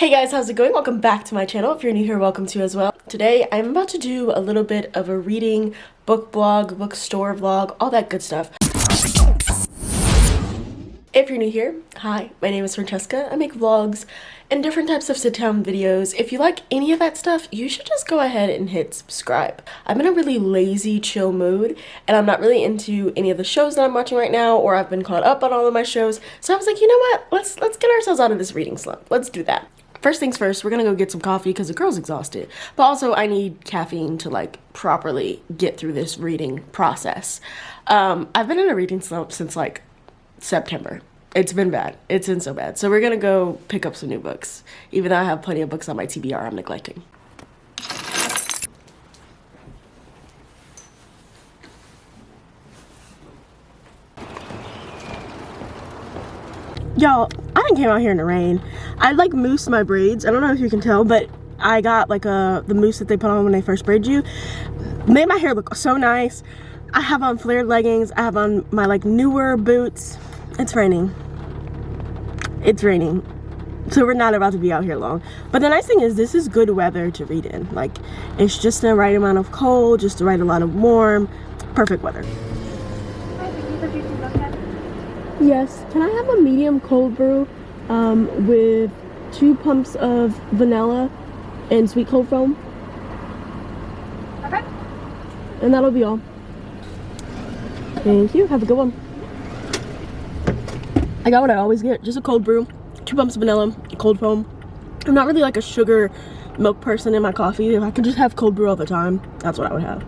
Hey guys, how's it going? Welcome back to my channel. If you're new here, welcome to as well. Today, I'm about to do a little bit of a reading, book blog, bookstore vlog, all that good stuff. If you're new here, hi, my name is Francesca. I make vlogs and different types of sit-down videos. If you like any of that stuff, you should just go ahead and hit subscribe. I'm in a really lazy, chill mood, and I'm not really into any of the shows that I'm watching right now, or I've been caught up on all of my shows. So I was like, you know what? Let's get ourselves out of this reading slump. Let's do that. First things first, we're gonna go get some coffee because the girl's exhausted. But also, I need caffeine to like properly get through this reading process. I've been in a reading slump since like September. It's been bad. It's been so bad. So we're gonna go pick up some new books. Even though I have plenty of books on my TBR I'm neglecting. Y'all, I done came out here in the rain. I like moussed my braids. I don't know if you can tell, but I got like the mousse that they put on when they first braid you. Made my hair look so nice. I have on flared leggings. I have on my like newer boots. It's raining. It's raining. So we're not about to be out here long. But the nice thing is this is good weather to read in. Like it's just the right amount of cold, just the right amount of warm. Perfect weather. Yes, can I have a medium cold brew with 2 pumps of vanilla and sweet cold foam? Okay. And that'll be all. Thank you, have a good one. I got what I always get, just a cold brew, 2 pumps of vanilla, cold foam. I'm not really like a sugar milk person in my coffee. If I could just have cold brew all the time, that's what I would have.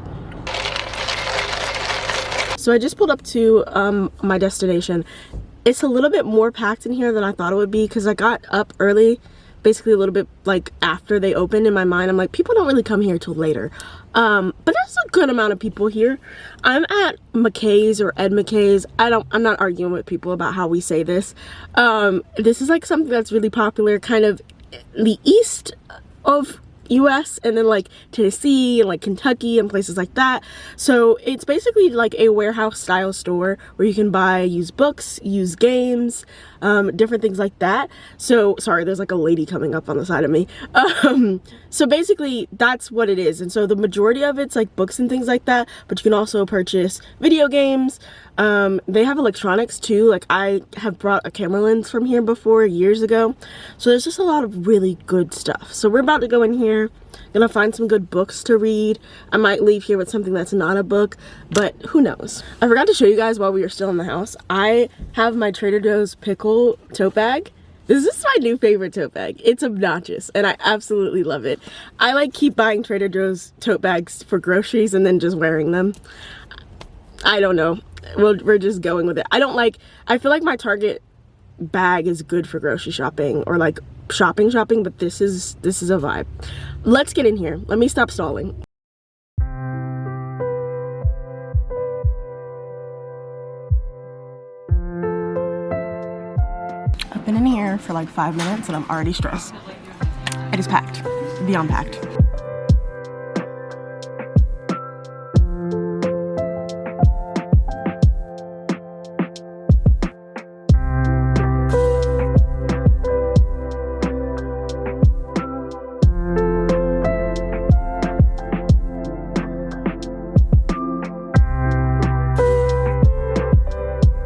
So I just pulled up to my destination. It's a little bit more packed in here than I thought it would be because I got up early, basically a little bit like after they opened. In my mind, I'm like, people don't really come here till later. But there's a good amount of people here. I'm at McKay's or Ed McKay's. I'm not arguing with people about how we say this. This is like something that's really popular kind of the east of US and then like Tennessee and like Kentucky and places like that. So it's basically like a warehouse style store where you can buy used books, used games, different things like that. So sorry, there's like a lady coming up on the side of me. So basically that's what it is. And so the majority of it's like books and things like that, but you can also purchase video games. They have electronics too. Like I have brought a camera lens from here before years ago. So there's just a lot of really good stuff. So we're about to go in here, gonna find some good books to read. I might leave here with something that's not a book, but who knows. I forgot to show you guys while we were still in the house. I have my Trader Joe's pickle tote bag. This is my new favorite tote bag. It's obnoxious and I absolutely love it. I like keep buying Trader Joe's tote bags for groceries and then just wearing them. I don't know. We're just going with it. I feel like my Target bag is good for grocery shopping or like shopping, but this is a vibe. Let's get in here. Let me stop stalling. I've been in here for like 5 minutes and I'm already stressed. It is packed, beyond packed.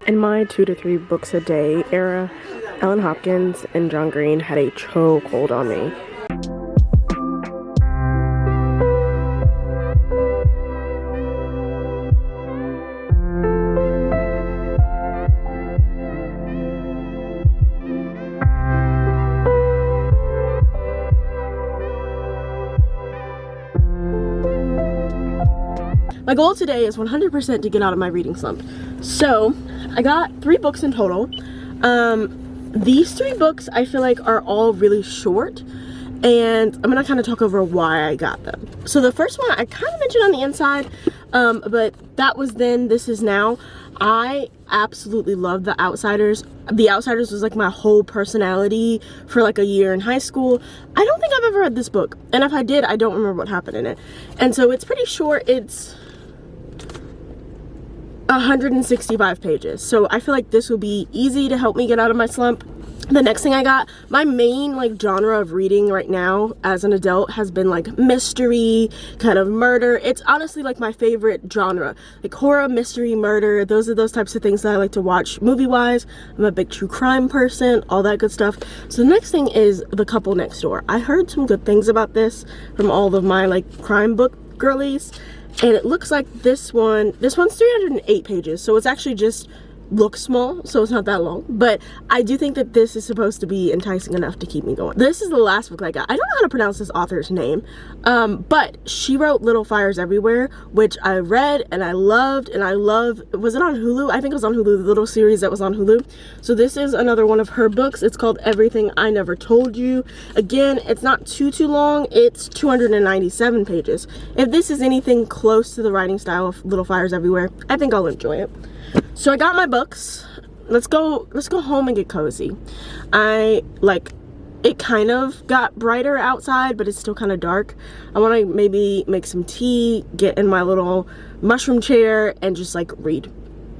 In my 2 to 3 books a day era, Ellen Hopkins and John Green had a chokehold on me. My goal today is 100% to get out of my reading slump. So I got 3 books in total. These 3 books I feel like are all really short, and I'm gonna kind of talk over why I got them. So the first one I kind of mentioned on the inside, but that was Then, This Is Now. I absolutely love The Outsiders. The Outsiders was like my whole personality for like a year in high school. I don't think I've ever read this book, and if I did, I don't remember what happened in it. And so it's pretty short. It's 165 pages. So I feel like this will be easy to help me get out of my slump. The next thing I got, my main like genre of reading right now as an adult has been like mystery, kind of murder. It's honestly like my favorite genre, like horror, mystery, murder. Those are those types of things that I like to watch movie wise. I'm a big true crime person, all that good stuff. So the next thing is The Couple Next Door. I heard some good things about this from all of my like crime book girlies, and it looks like this one's 308 pages, so it's actually just looks small, so it's not that long, but I do think that this is supposed to be enticing enough to keep me going. This is the last book I got. I don't know how to pronounce this author's name, but she wrote Little Fires Everywhere, which I read and I loved, and I love, was it on Hulu? I think it was on Hulu, the little series that was on Hulu. So this is another one of her books. It's called Everything I Never Told You. Again, it's not too long. It's 297 pages. If this is anything close to the writing style of Little Fires Everywhere, I think I'll enjoy it. So I got my books. Let's go home and get cozy. It kind of got brighter outside, but it's still kind of dark. I want to maybe make some tea, get in my little mushroom chair, and just like read,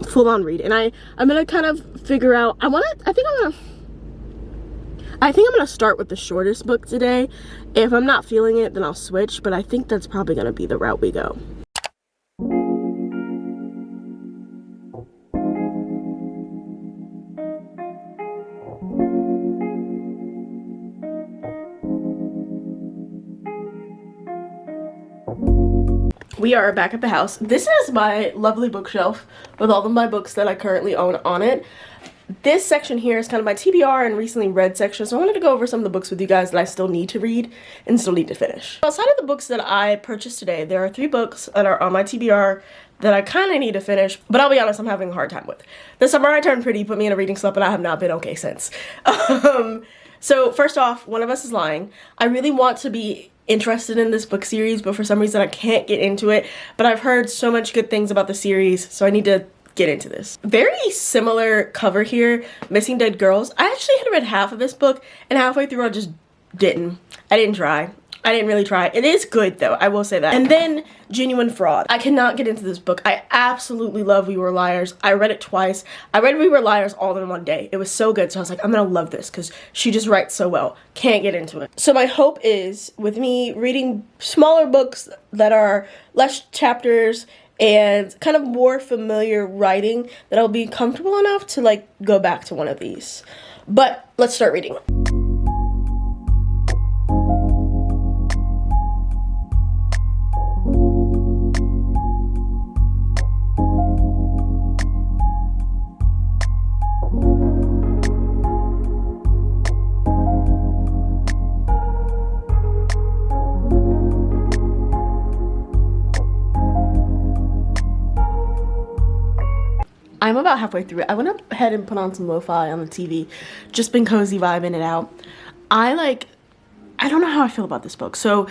full on read. And I'm gonna kind of figure out, I think I'm gonna start with the shortest book today. If I'm not feeling it, then I'll switch, but I think that's probably gonna be the route we go. We are back at the house. This is my lovely bookshelf with all of my books that I currently own on it. This section here is kind of my TBR and recently read section, so I wanted to go over some of the books with you guys that I still need to read and still need to finish. Outside of the books that I purchased today, there are 3 books that are on my TBR that I kind of need to finish, but I'll be honest, I'm having a hard time with. This summer I turned pretty, put me in a reading slump, and I have not been okay since. So first off, One of Us is Lying. I really want to be interested in this book series, but for some reason I can't get into it. But I've heard so much good things about the series, so I need to get into this. Very similar cover here, Missing Dead Girls. I actually had read half of this book, and halfway through I just didn't. I didn't try. I didn't really try. It is good though, I will say that. And then Genuine Fraud. I cannot get into this book. I absolutely love We Were Liars. I read it twice. I read We Were Liars all in one day. It was so good, so I was like, I'm gonna love this because she just writes so well. Can't get into it. So my hope is, with me reading smaller books that are less chapters and kind of more familiar writing, that I'll be comfortable enough to like go back to one of these. But let's start reading. I'm about halfway through it. I went ahead and put on some lo-fi on the TV. Just been cozy vibing it out. I don't know how I feel about this book. So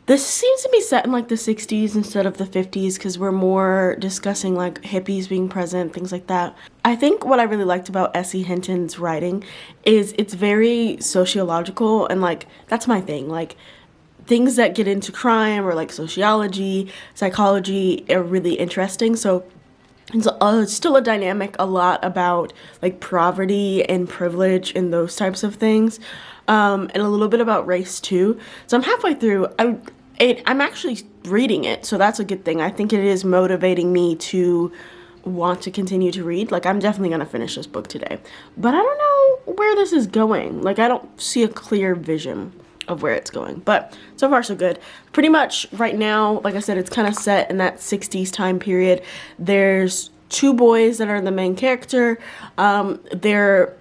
this seems to be set in like the 60s instead of the 50s because we're more discussing like hippies being present, things like that. I think what I really liked about S.E. Hinton's writing is it's very sociological, and like that's my thing. Like things that get into crime or like sociology, psychology are really interesting. So it's still a dynamic a lot about like poverty and privilege and those types of things, and a little bit about race too. So I'm halfway through. I'm actually reading it, so that's a good thing. I think it is motivating me to want to continue to read. Like I'm definitely gonna finish this book today, but I don't know where this is going. Like I don't see a clear vision of where it's going, but so far so good. Pretty much right now, like I said, it's kind of set in that 60s time period. There's 2 boys that are the main character. They're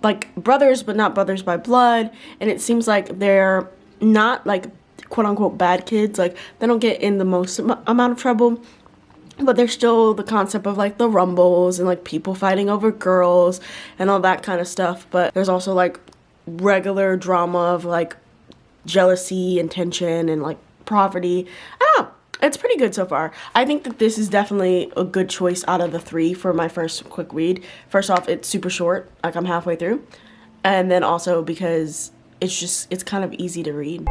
like brothers, but not brothers by blood, and it seems like they're not like quote-unquote bad kids. Like they don't get in the most amount of trouble, but there's still the concept of like the rumbles and like people fighting over girls and all that kind of stuff. But there's also like regular drama of like jealousy and tension and like poverty. I don't know. It's pretty good so far. I think that this is definitely a good choice out of the 3 for my first quick read. First off, it's super short. Like I'm halfway through. And then also because it's kind of easy to read.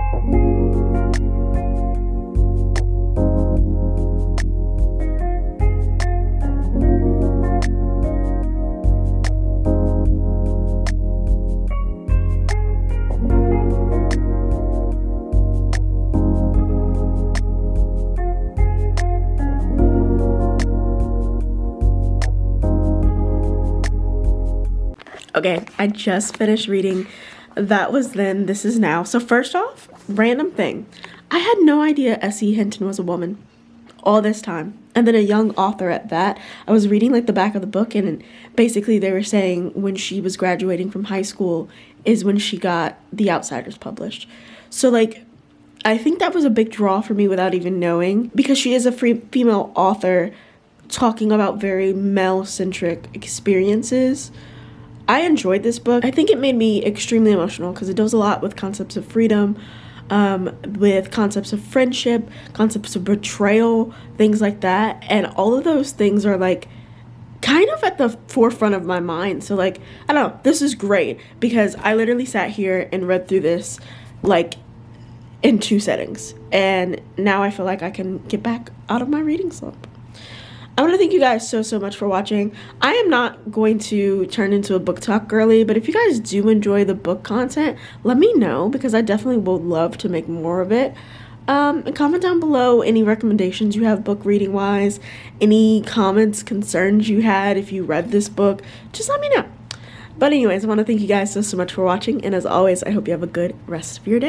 Okay, I just finished reading That Was Then, This Is Now. So first off, random thing. I had no idea S.E. Hinton was a woman all this time. And then a young author at that. I was reading like the back of the book, and basically they were saying when she was graduating from high school is when she got The Outsiders published. So like, I think that was a big draw for me without even knowing, because she is a female author talking about very male-centric experiences. I enjoyed this book. I think it made me extremely emotional because it does a lot with concepts of freedom, with concepts of friendship, concepts of betrayal, things like that. And all of those things are like kind of at the forefront of my mind. So like, I don't know, this is great because I literally sat here and read through this like in 2 settings. And now I feel like I can get back out of my reading slump. I want to thank you guys so much for watching. I am not going to turn into a book talk girly, but if you guys do enjoy the book content, let me know because I definitely would love to make more of it. And comment down below any recommendations you have book reading wise, any comments, concerns you had if you read this book, just let me know. But anyways, I want to thank you guys so much for watching, and as always, I hope you have a good rest of your day.